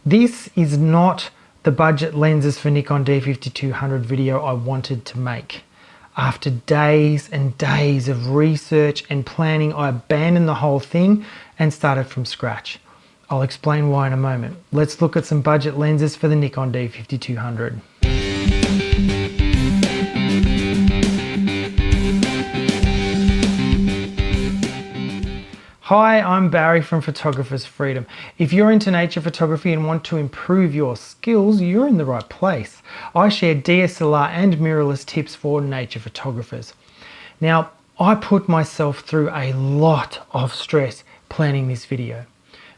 This is not the budget lenses for Nikon D5200 video I wanted to make. After days and days of research and planning, I abandoned the whole thing and started from scratch. I'll explain why in a moment. Let's look at some budget lenses for the Nikon D5200. Hi, I'm Barry from Photographer's Freedom. If you're into nature photography and want to improve your skills, you're in the right place. I share DSLR and mirrorless tips for nature photographers. Now, I put myself through a lot of stress planning this video.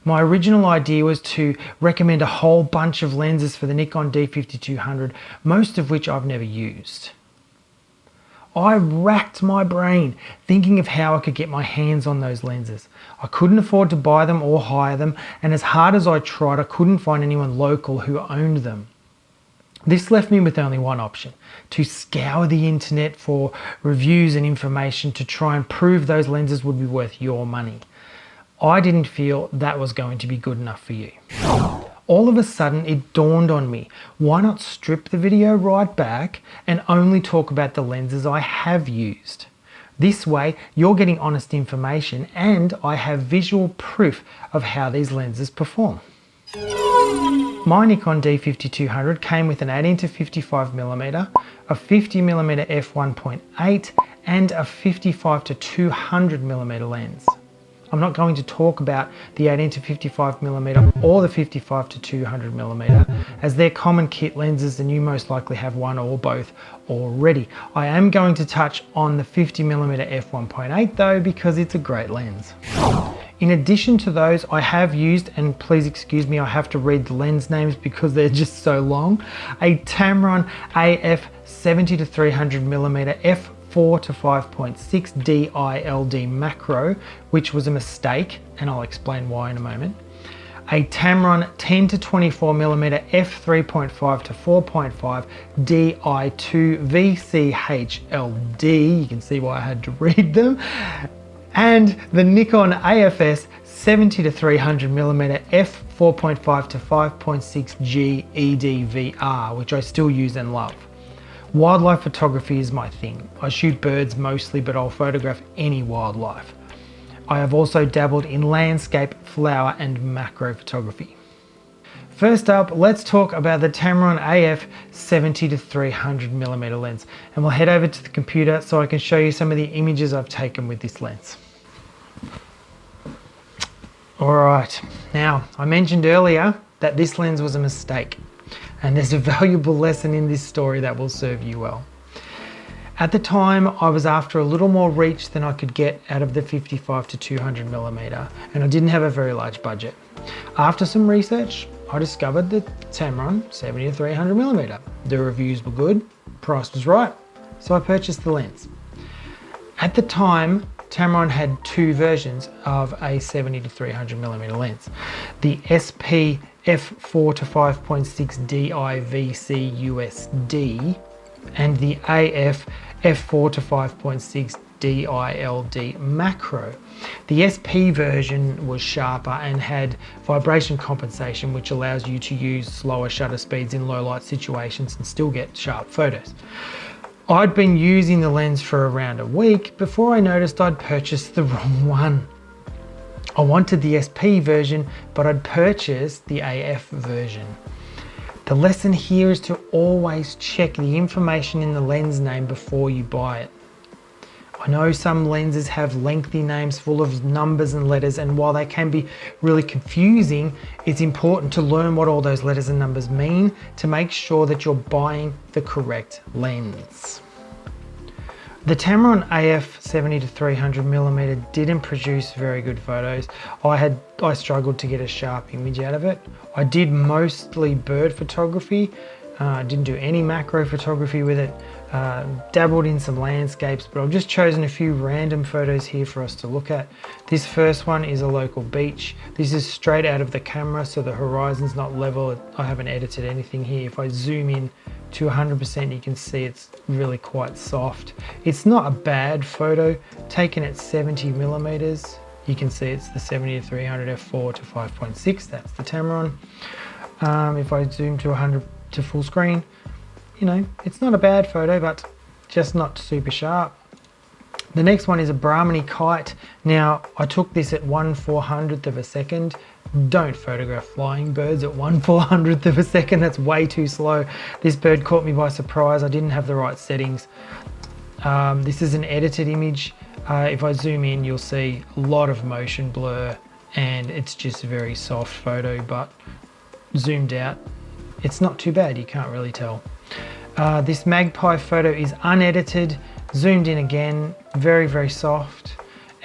My original idea was to recommend a whole bunch of lenses for the Nikon D5200, most of which I've never used. I racked my brain thinking of how I could get my hands on those lenses. I couldn't afford to buy them or hire them, and as hard as I tried, I couldn't find anyone local who owned them. This left me with only one option: to scour the internet for reviews and information to try and prove those lenses would be worth your money. I didn't feel that was going to be good enough for you. All of a sudden it dawned on me, why not strip the video right back and only talk about the lenses I have used? This way you're getting honest information and I have visual proof of how these lenses perform. My Nikon D5200 came with an 18-55mm, a 50mm f1.8 and a 55-200mm lens. I'm not going to talk about the 18-55mm or the 55-200mm as they're common kit lenses and you most likely have one or both already. I am going to touch on the 50mm f1.8 though, because it's a great lens. In addition to those, I have used, and please excuse me, I have to read the lens names because they're just so long, a Tamron AF 70-300mm f4 to 5.6 DILD macro, which was a mistake, and I'll explain why in a moment. A Tamron 10-24mm f3.5 to 4.5 Di2 VCHLD, you can see why I had to read them, and the Nikon AF-S 70-300mm f4.5 to 5.6 G EDVR, which I still use and love. Wildlife photography is my thing. I shoot birds mostly, but I'll photograph any wildlife. I have also dabbled in landscape, flower and macro photography. First up, let's talk about the Tamron AF 70-300mm lens, and we'll head over to the computer so I can show you some of the images I've taken with this lens. Alright, now I mentioned earlier that this lens was a mistake. And there's a valuable lesson in this story that will serve you well. At the time, I was after a little more reach than I could get out of the 55-200mm, and I didn't have a very large budget. After some research, I discovered the Tamron 70-300mm. The reviews were good, price was right, so I purchased the lens. At the time, Tamron had two versions of a 70-300mm lens. The SP f4 to 5.6 DIVC USD and the AF f4 to 5.6 DILD macro. The SP version was sharper and had vibration compensation, which allows you to use slower shutter speeds in low light situations and still get sharp photos. I'd been using the lens for around a week before I noticed I'd purchased the wrong one. I wanted the SP version, but I'd purchased the AF version. The lesson here is to always check the information in the lens name before you buy it. I know some lenses have lengthy names full of numbers and letters, and while they can be really confusing, it's important to learn what all those letters and numbers mean to make sure that you're buying the correct lens. The Tamron AF 70-300mm didn't produce very good photos. I struggled to get a sharp image out of it. I did mostly bird photography, didn't do any macro photography with it, dabbled in some landscapes, but I've just chosen a few random photos here for us to look at. This first one is a local beach. This is straight out of the camera, so the horizon's not level. I haven't edited anything here. If I zoom in to 100%, you can see it's really quite soft. It's not a bad photo, taken at 70mm. You can see it's the 70-300 f4 to 5.6, that's the Tamron. If I zoom to 100 to full screen, you know, it's not a bad photo, but just not super sharp. The next one is a Brahmani kite. Now, I took this at 1/400th of a second. Don't photograph flying birds at 1/400th of a second. That's way too slow. This bird caught me by surprise. I didn't have the right settings. This is an edited image. If I zoom in, you'll see a lot of motion blur, and it's just a very soft photo, but zoomed out, it's not too bad. You can't really tell. This magpie photo is unedited, zoomed in again, very, very soft.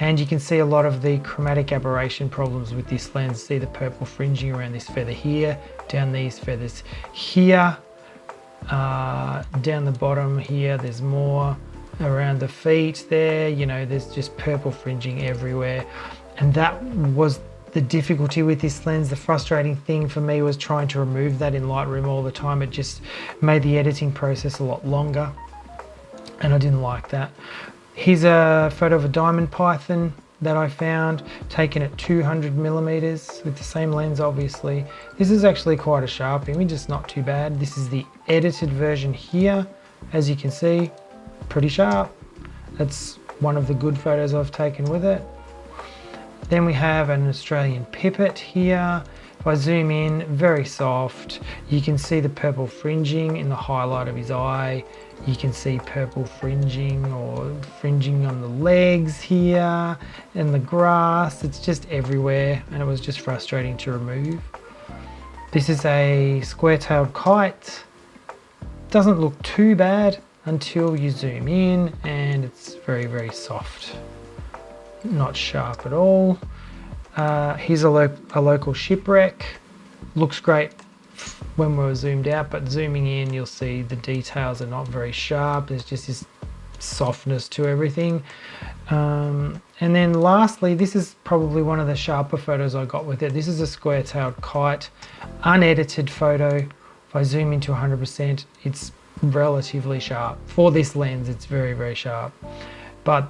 And you can see a lot of the chromatic aberration problems with this lens. See the purple fringing around this feather here, down these feathers here, down the bottom here, there's more around the feet there, you know, there's just purple fringing everywhere. And that was the difficulty with this lens. The frustrating thing for me was trying to remove that in Lightroom all the time. It just made the editing process a lot longer, and I didn't like that. Here's a photo of a diamond python that I found, taken at 200mm with the same lens, obviously. This is actually quite a sharp image, it's not too bad. This is the edited version here. As you can see, pretty sharp. That's one of the good photos I've taken with it. Then we have an Australian pipit here. If I zoom in, very soft. You can see the purple fringing in the highlight of his eye. You can see purple fringing or fringing on the legs here and the grass. It's just everywhere, and it was just frustrating to remove. This is a square-tailed kite. Doesn't look too bad until you zoom in, and it's very, very soft. Not sharp at all. Here's a local shipwreck. Looks great when we're zoomed out, but zooming in, you'll see the details are not very sharp. There's just this softness to everything. And then lastly, this is probably one of the sharper photos I got with it. This is a square-tailed kite, unedited photo. If I zoom into 100%, it's relatively sharp. For this lens, it's very, very sharp. But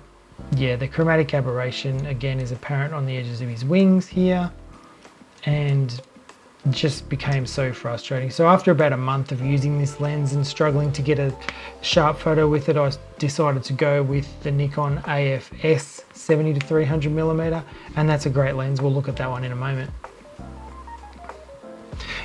yeah, the chromatic aberration again is apparent on the edges of his wings here, and just became so frustrating. So after about a month of using this lens and struggling to get a sharp photo with it, I decided to go with the Nikon AF-S 70-300mm, and that's a great lens. We'll look at that one in a moment.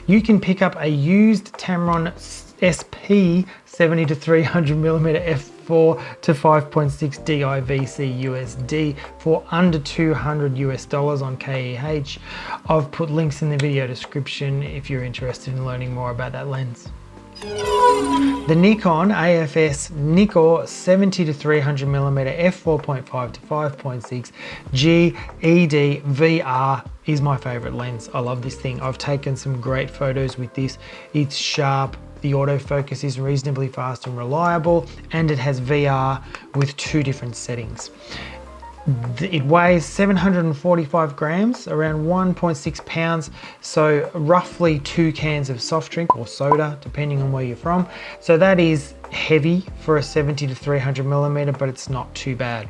You can pick up a used Tamron SP 70-300mm f4 to 5.6 DIVC USD for under $200 on KEH. I've put links in the video description if you're interested in learning more about that lens. The Nikon AF-S Nikkor 70-300mm f4.5 to 5.6 GED VR is my favorite lens. I love this thing. I've taken some great photos with this. It's sharp, the autofocus is reasonably fast and reliable, and it has VR with 2 different settings. It weighs 745 grams, around 1.6 pounds, so roughly 2 cans of soft drink or soda, depending on where you're from. So that is heavy for a 70-300mm, but it's not too bad.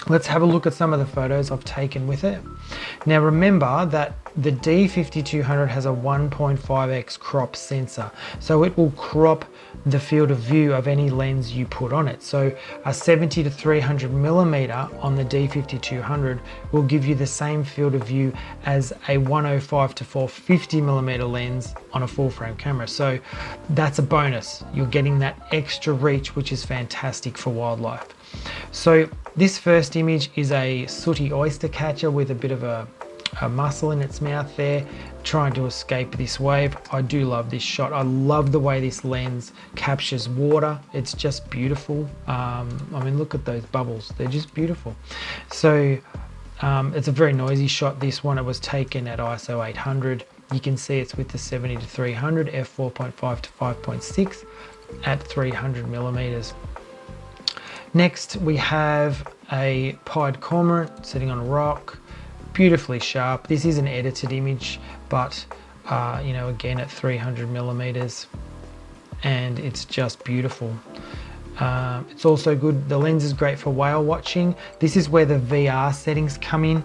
Let's have a look at some of the photos I've taken with it. Now remember that the D5200 has a 1.5x crop sensor, so it will crop the field of view of any lens you put on it. So a 70-300mm on the D5200 will give you the same field of view as a 105 to 450mm lens on a full frame camera. So that's a bonus. You're getting that extra reach, which is fantastic for wildlife. So this first image is a sooty oyster catcher with a bit of a mussel in its mouth there, trying to escape this wave. I do love this shot. I love the way this lens captures water. It's just beautiful. I mean, look at those bubbles. They're just beautiful. So it's a very noisy shot, this one. It was taken at ISO 800. You can see it's with the 70-300 f4.5 to 5.6 at 300mm. Next, we have a pied cormorant sitting on a rock, beautifully sharp. This is an edited image, but you know, again at 300mm, and it's just beautiful. It's also good, the lens is great for whale watching. This is where the VR settings come in.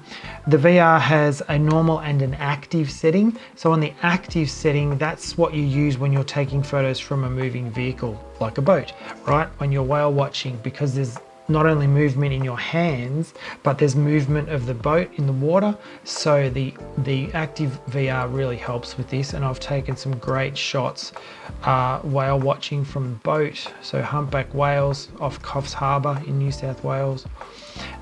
The VR has a normal and an active setting. So on the active setting, that's what you use when you're taking photos from a moving vehicle, like a boat, right? When you're whale watching, because there's not only movement in your hands, but there's movement of the boat in the water. So the active VR really helps with this. And I've taken some great shots whale watching from the boat. So humpback whales off Coffs Harbour in New South Wales.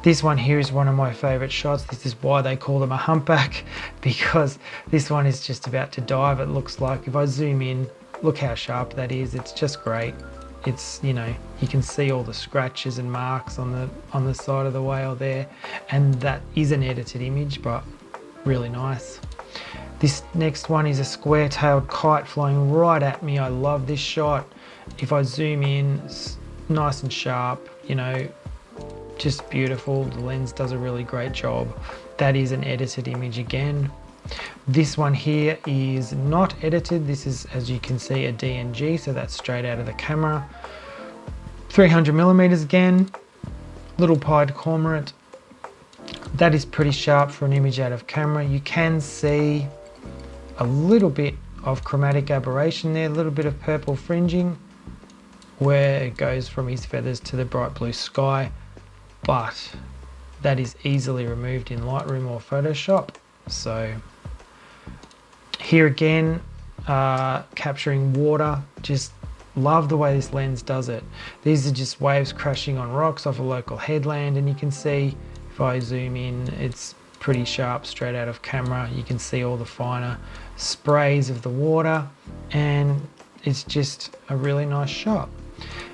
This one here is one of my favorite shots. This is why they call them a humpback, because this one is just about to dive. It looks like, if I zoom in, look how sharp that is. It's just great. It's, you know, you can see all the scratches and marks on the side of the whale there, and that is an edited image, but really nice. This next one is a square-tailed kite flying right at me. I love this shot. If I zoom in, it's nice and sharp, you know, just beautiful. The lens does a really great job. That is an edited image again. This one here is not edited. This is, as you can see, a DNG, so that's straight out of the camera. 300mm again, little pied cormorant. That is pretty sharp for an image out of camera. You can see a little bit of chromatic aberration there, a little bit of purple fringing where it goes from his feathers to the bright blue sky, but that is easily removed in Lightroom or Photoshop. So here again, capturing water, just love the way this lens does it. These are just waves crashing on rocks off a local headland, and you can see, if I zoom in, it's pretty sharp straight out of camera. You can see all the finer sprays of the water, and it's just a really nice shot.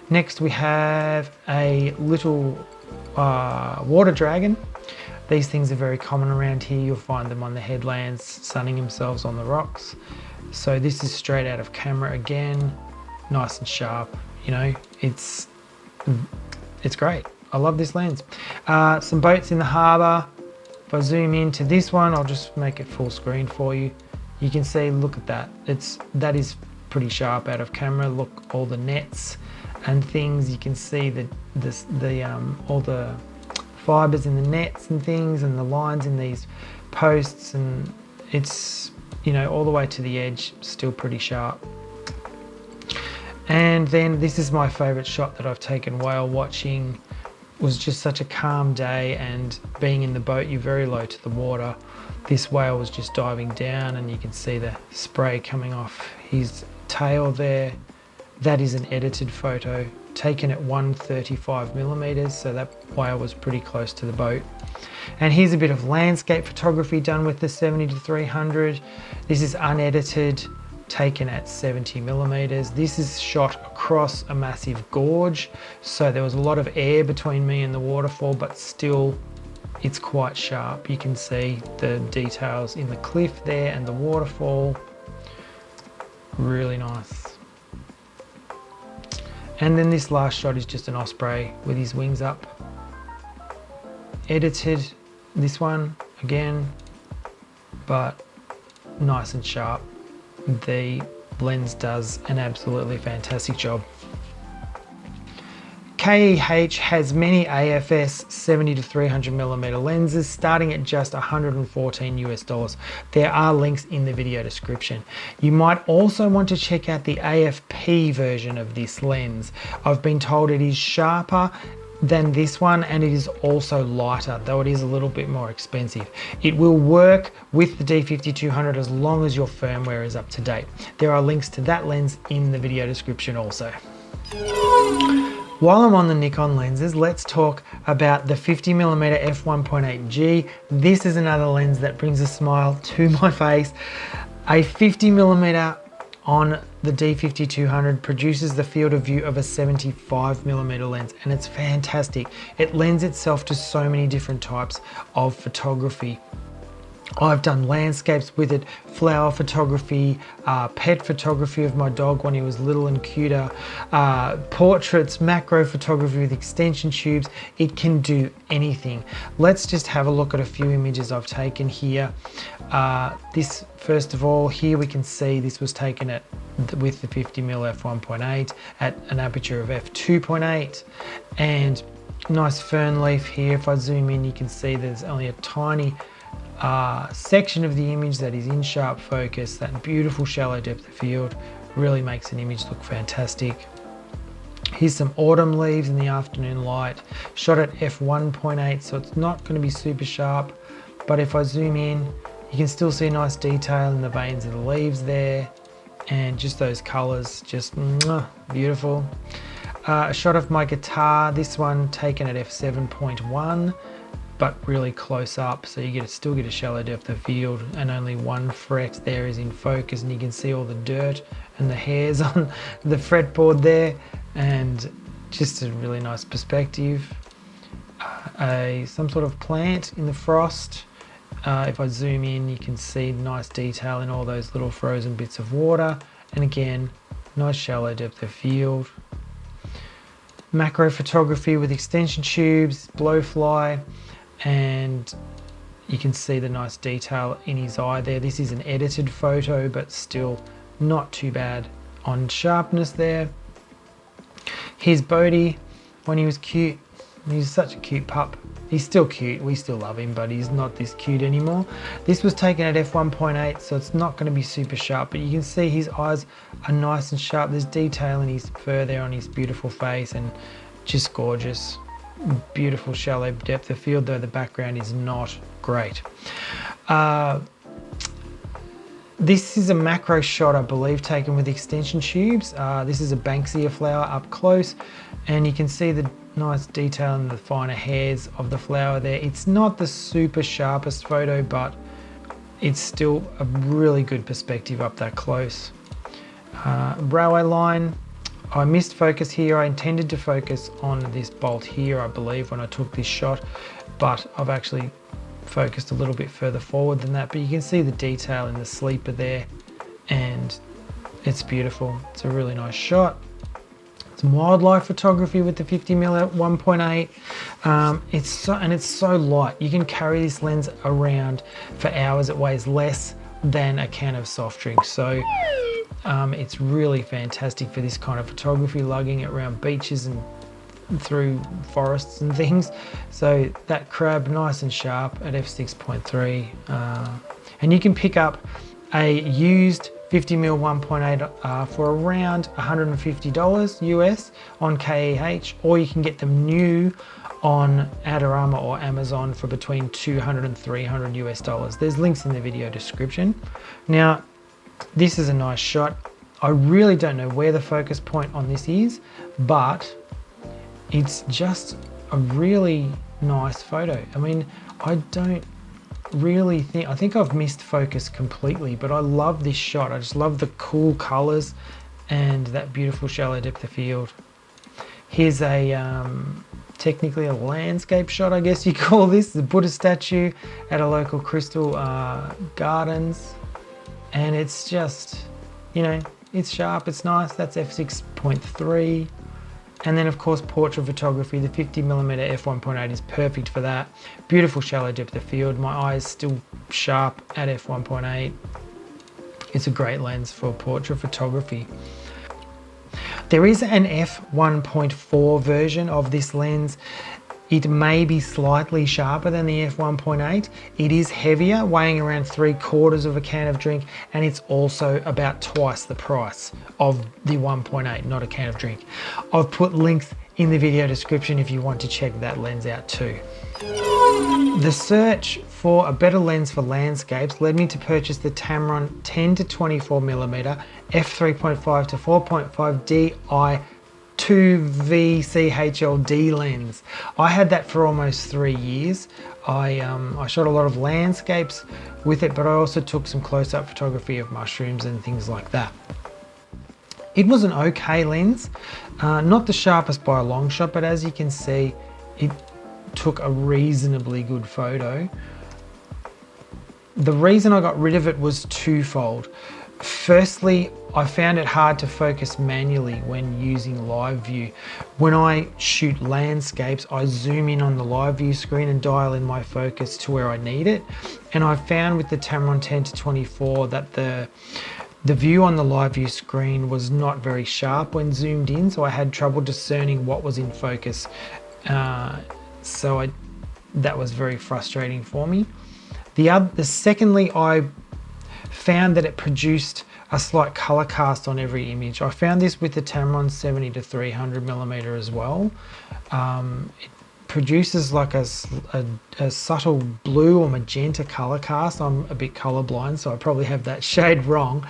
Next we have a little water dragon. These things are very common around here. You'll find them on the headlands, sunning themselves on the rocks. So this is straight out of camera again, nice and sharp. You know, it's great. I love this lens. Some boats in the harbour. If I zoom into this one, I'll just make it full screen for you. You can see, look at that. That is pretty sharp out of camera. Look, all the nets and things. You can see all the fibers in the nets and things, and the lines in these posts, and it's, you know, all the way to the edge, still pretty sharp. And then this is my favorite shot that I've taken whale watching. It was just such a calm day, and being in the boat, you're very low to the water. This whale was just diving down, and you can see the spray coming off his tail there. That is an edited photo taken at 135mm, so that whale was pretty close to the boat. And here's a bit of landscape photography done with the 70-300. This is unedited, taken at 70mm. This is shot across a massive gorge, so there was a lot of air between me and the waterfall, but still it's quite sharp. You can see the details in the cliff there and the waterfall. Really nice. And then this last shot is just an osprey with his wings up. Edited, this one again, but nice and sharp. The lens does an absolutely fantastic job. KEH has many AF-S 70-300mm lenses starting at just $114 US. There are links in the video description. You might also want to check out the AFP version of this lens. I've been told it is sharper than this one, and it is also lighter, though it is a little bit more expensive. It will work with the D5200 as long as your firmware is up to date. There are links to that lens in the video description also. While I'm on the Nikon lenses, let's talk about the 50mm f1.8G. This is another lens that brings a smile to my face. A 50mm on the D5200 produces the field of view of a 75mm lens, and it's fantastic. It lends itself to so many different types of photography. I've done landscapes with it, flower photography, pet photography of my dog when he was little and cuter, portraits, macro photography with extension tubes. It can do anything. Let's just have a look at a few images I've taken here. This, first of all, here we can see this was taken at with the 50mm f1.8 at an aperture of f2.8, and nice fern leaf here. If I zoom in, you can see there's only a tiny section of the image that is in sharp focus. That beautiful shallow depth of field really makes an image look fantastic. Here's some autumn leaves in the afternoon light, shot at f1.8, so it's not going to be super sharp, but if I zoom in, you can still see nice detail in the veins of the leaves there, and just those colors, just beautiful. A shot of my guitar, this one taken at f7.1, but really close up, so you still get a shallow depth of field, and only one fret there is in focus, and you can see all the dirt and the hairs on the fretboard there, and just a really nice perspective. Some sort of plant in the frost. If I zoom in, you can see nice detail in all those little frozen bits of water, and again, nice shallow depth of field. Macro photography with extension tubes, blowfly, and you can see the nice detail in his eye there. This is an edited photo, but still not too bad on sharpness there. Here's Bodhi when he was cute. He's such a cute pup. He's still cute, we still love him, but he's not this cute anymore. This was taken at f1.8, so it's not going to be super sharp, but you can see his eyes are nice and sharp. There's detail in his fur there on his beautiful face, and just gorgeous. Beautiful shallow depth of field, though the background is not great. This is a macro shot, I believe, taken with extension tubes. This is a Banksia flower up close, and you can see the nice detail in the finer hairs of the flower there. It's not the super sharpest photo, but it's still a really good perspective up that close. Railway line, I missed focus here. I intended to focus on this bolt here, I believe, when I took this shot, but I've actually focused a little bit further forward than that, but you can see the detail in the sleeper there, and it's beautiful. It's a really nice shot. Some wildlife photography with the 50mm at 1.8. It's so light. You can carry this lens around for hours. It weighs less than a can of soft drink, so it's really fantastic for this kind of photography, lugging it around beaches and through forests and things. So that crab, nice and sharp at f6.3, and you can pick up a used 50mm 1.8 for around $150 US on KEH, or you can get them new on Adorama or Amazon for between $200 and $300 US. There's links in the video description. Now, this is a nice shot. I really don't know where the focus point on this is, but it's just a really nice photo. I mean, I don't really think, I think I've missed focus completely, but I love this shot. I just love the cool colors and that beautiful shallow depth of field. Here's a technically a landscape shot, I guess you call this, the Buddha statue at a local crystal gardens, and it's just, you know, it's sharp, it's nice. That's f6.3. And then of course portrait photography, the 50mm f1.8 is perfect for that. Beautiful shallow depth of field. My eye is still sharp at f1.8. It's a great lens for portrait photography. There is an f1.4 version of this lens. It may be slightly sharper than the f1.8. It is heavier, weighing around 3/4 of a can of drink, and it's also about twice the price of the 1.8, not a can of drink. I've put links in the video description if you want to check that lens out too. The search for a better lens for landscapes led me to purchase the Tamron 10 to 24mm f3.5 to 4.5 DI 2V CHLD lens. I had that for almost 3 years. I shot a lot of landscapes with it, but I also took some close-up photography of mushrooms and things like that. It was an okay lens, not the sharpest by a long shot, but as you can see, it took a reasonably good photo. The reason I got rid of it was twofold. Firstly, I found it hard to focus manually when using live view. When I shoot landscapes, I zoom in on the live view screen and dial in my focus to where I need it. And I found with the Tamron 10 to 24 that the The view on the live view screen was not very sharp when zoomed in, so I had trouble discerning what was in focus. That was very frustrating for me. Secondly, I found that it produced a slight color cast on every image. I found this with the Tamron 70 to 300mm as well. It produces like a subtle blue or magenta color cast. I'm a bit colorblind, so I probably have that shade wrong.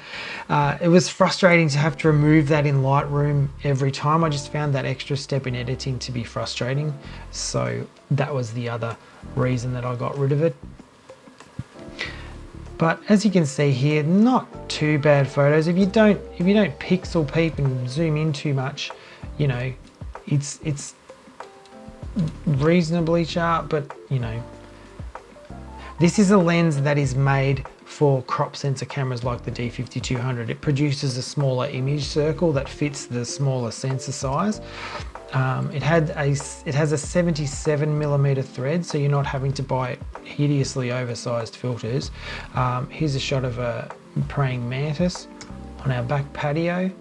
It was frustrating to have to remove that in Lightroom every time. I just found that extra step in editing to be frustrating. So that was the other reason that I got rid of it. But as you can see here, not too bad photos. If you don't pixel peep and zoom in too much, you know, it's reasonably sharp, but you know, this is a lens that is made for crop sensor cameras like the D5200. It produces a smaller image circle that fits the smaller sensor size. It has a 77mm thread, so you're not having to buy hideously oversized filters. Here's a shot of a praying mantis on our back patio.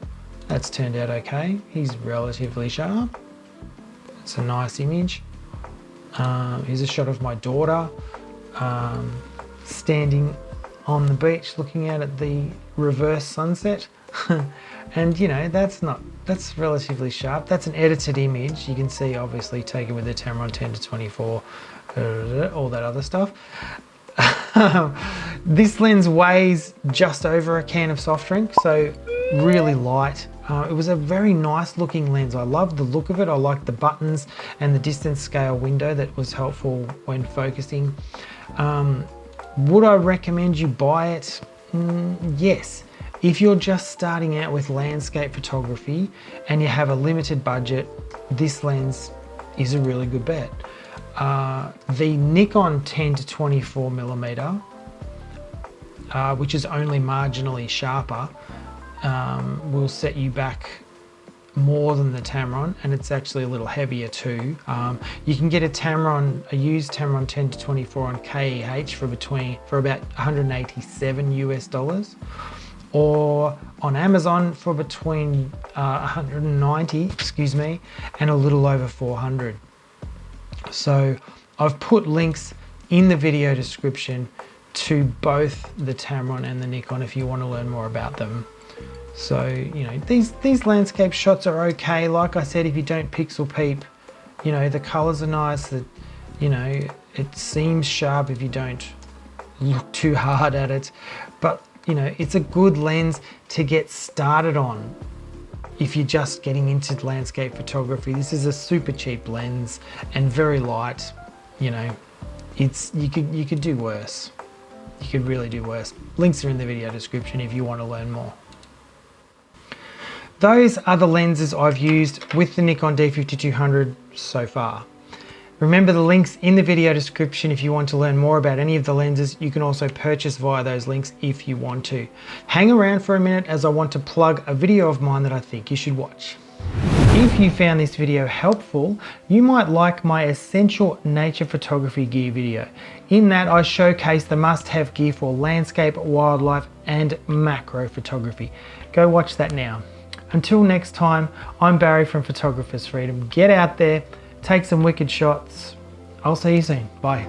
That's turned out okay. He's relatively sharp. It's a nice image. Here's a shot of my daughter standing on the beach looking out at the reverse sunset. And you know, that's relatively sharp. That's an edited image. You can see obviously taken with the Tamron 10 to 24, all that other stuff. This lens weighs just over a can of soft drink, so really light. It was a very nice looking lens. I loved the look of it. I liked the buttons and the distance scale window that was helpful when focusing. Would I recommend you buy it? Yes. If you're just starting out with landscape photography and you have a limited budget, this lens is a really good bet. The Nikon 10 to 24mm, which is only marginally sharper, will set you back more than the Tamron, and it's actually a little heavier too. You can get a used Tamron 10 to 24 on KEH for about 187 US dollars, or on Amazon for between 190, excuse me, and a little over 400. So I've put links in the video description to both the Tamron and the Nikon if you want to learn more about them. So, you know, these landscape shots are okay. Like I said, if you don't pixel peep, you know, the colors are nice, you know, it seems sharp if you don't look too hard at it. But, you know, it's a good lens to get started on if you're just getting into landscape photography. This is a super cheap lens and very light. You know, you could do worse. You could really do worse. Links are in the video description if you want to learn more. Those are the lenses I've used with the Nikon D5200 so far. Remember the links in the video description if you want to learn more about any of the lenses. You can also purchase via those links if you want to. Hang around for a minute as I want to plug a video of mine that I think you should watch. If you found this video helpful, you might like my essential nature photography gear video. In that I showcase the must-have gear for landscape, wildlife and macro photography. Go watch that now. Until next time, I'm Barry from Photographer's Freedom. Get out there, take some wicked shots. I'll see you soon. Bye.